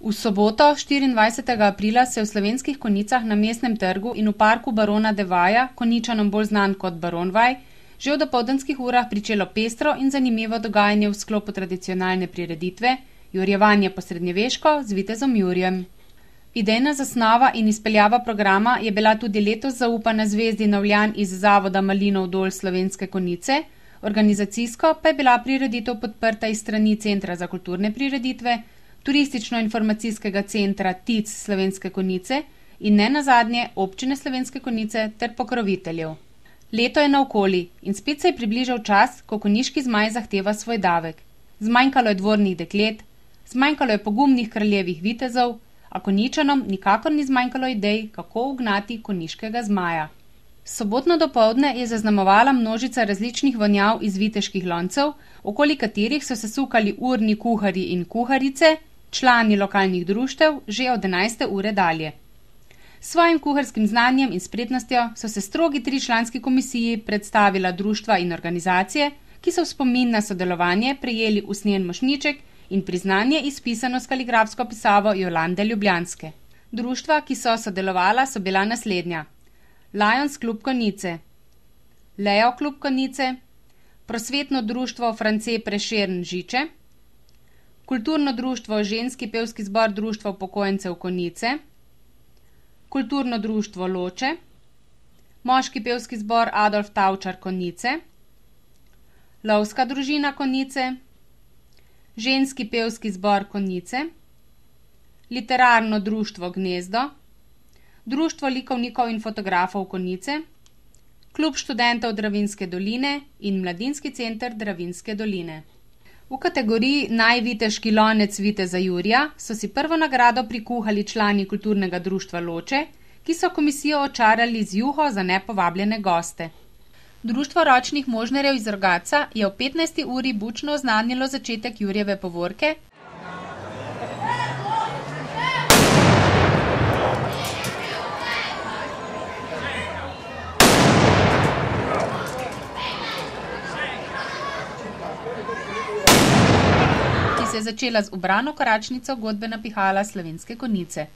V soboto, 24. aprila, se je v Slovenskih Konjicah na Mestnem trgu in v parku barona de Vaja, Konjičanom bolj znan kot baron Vaj, že v dopoldanskih urah pričelo pestro in zanimivo dogajanje v sklopu tradicionalne prireditve Jurjevanje po srednjeveško z vitezom Jurjem. Idejna zasnova in izpeljava programa je bila tudi letos zaupana Zvezdi Novljan iz Zavoda Malinov dol Slovenske Konjice, organizacijsko pa je bila prireditev podprta iz strani Centra za kulturne prireditve, Turistično-informacijskega centra TIC Slovenske Konjice in ne nazadnje Občine Slovenske Konjice ter pokroviteljev. Leto je naokoli in spet se je približal čas, ko konjiški zmaj zahteva svoj davek. Zmanjkalo je dvornih deklet, zmanjkalo je pogumnih kraljevih vitezov, a Konjičanom nikakor ni zmanjkalo idej, kako ugnati konjiškega zmaja. Sobotno dopoldne je zaznamovala množica različnih vonjav iz viteških loncev, okoli katerih so se sukali urni kuharji in kuharice, člani lokalnih društev, že od 11. ure dalje. S svojim kuharskim znanjem in spretnostjo so se strogi 3-članski komisiji predstavila društva in organizacije, ki so v spomin na sodelovanje prejeli usnjen mošnjiček in priznanje izpisano s kaligrafsko pisavo Jolande Ljubljanske. Društva, ki so sodelovala, so bila naslednja: Lions klub Konjice, Leo klub Konjice, Prosvetno društvo France Prešern Žiče, Kulturno društvo Ženski pevski zbor društva upokojencev Konjice, Kulturno društvo Loče, Moški pevski zbor Adolf Tavčar Konjice, Lovska družina Konjice, Ženski pevski zbor Konjice, Literarno društvo Gnezdo, Društvo likovnikov in fotografov Konjice, Klub študentov Dravinjske doline in Mladinski center Dravinjske doline. V kategoriji Najviteški lonec viteza Jurja so si prvo nagrado prikuhali člani kulturnega društva Loče, ki so komisijo očarali z juho za nepovabljene goste. Društvo ročnih možnerjev iz Rogatca je ob 15. uri bučno oznanilo začetek Jurjeve povorke, ki se je začela z ubrano koračnico godbe Pihala Slovenske Konjice.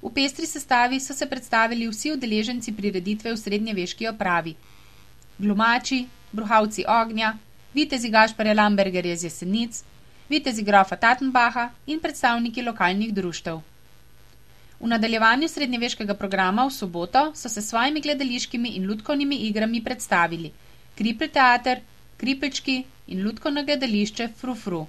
V pestri sestavi so se predstavili vsi udeleženci prireditve v srednjeveški opravi. Glumači, bruhalci ognja, vitezi Gašparja Lambergerja iz Jesenic, vitezi grofa Tattenbacha in predstavniki lokalnih društev. V nadaljevanju srednjeveškega programa v soboto so se s svojimi gledališkimi in lutkovnimi igrami predstavili Kripl teater, Kripelčki in lutkovno gledališče Fru Fru.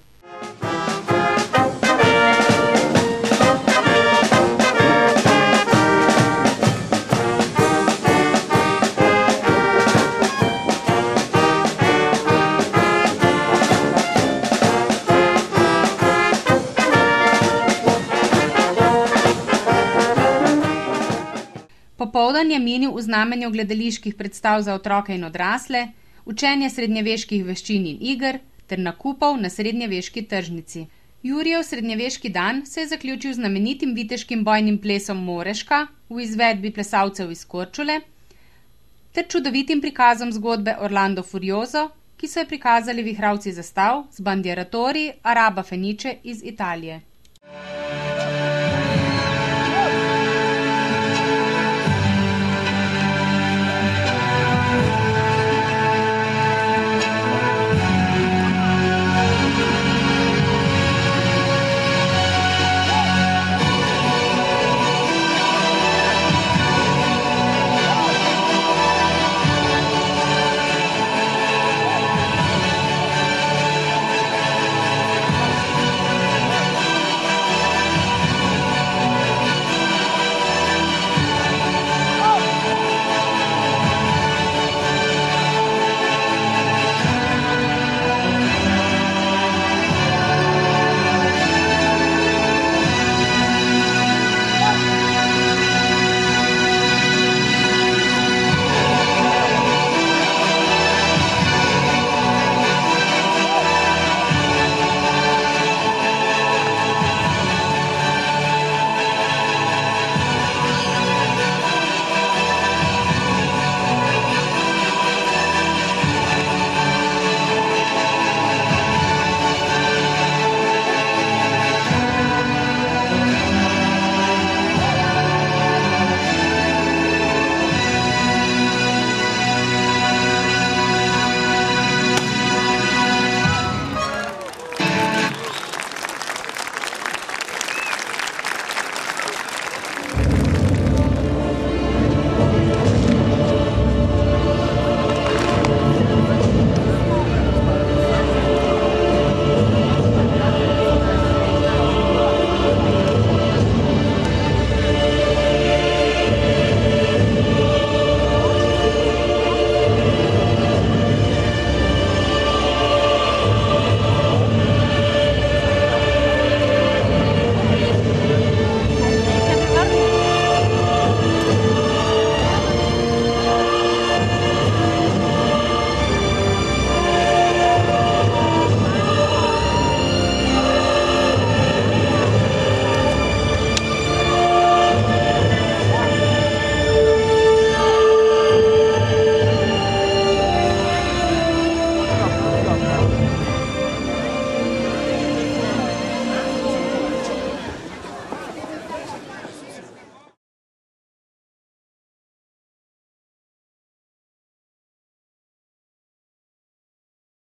Popoldan je minil v znamenju gledaliških predstav za otroke in odrasle, učenje srednjeveških veščin in iger ter nakupov na srednjeveški tržnici. Jurijev srednjeveški dan se je zaključil z znamenitim viteškim bojnim plesom Moreška v izvedbi plesalcev iz Korčule ter čudovitim prikazom zgodbe Orlando Furioso, ki so jo prikazali vihravci zastav z bandieratorji Araba Fenice iz Italije.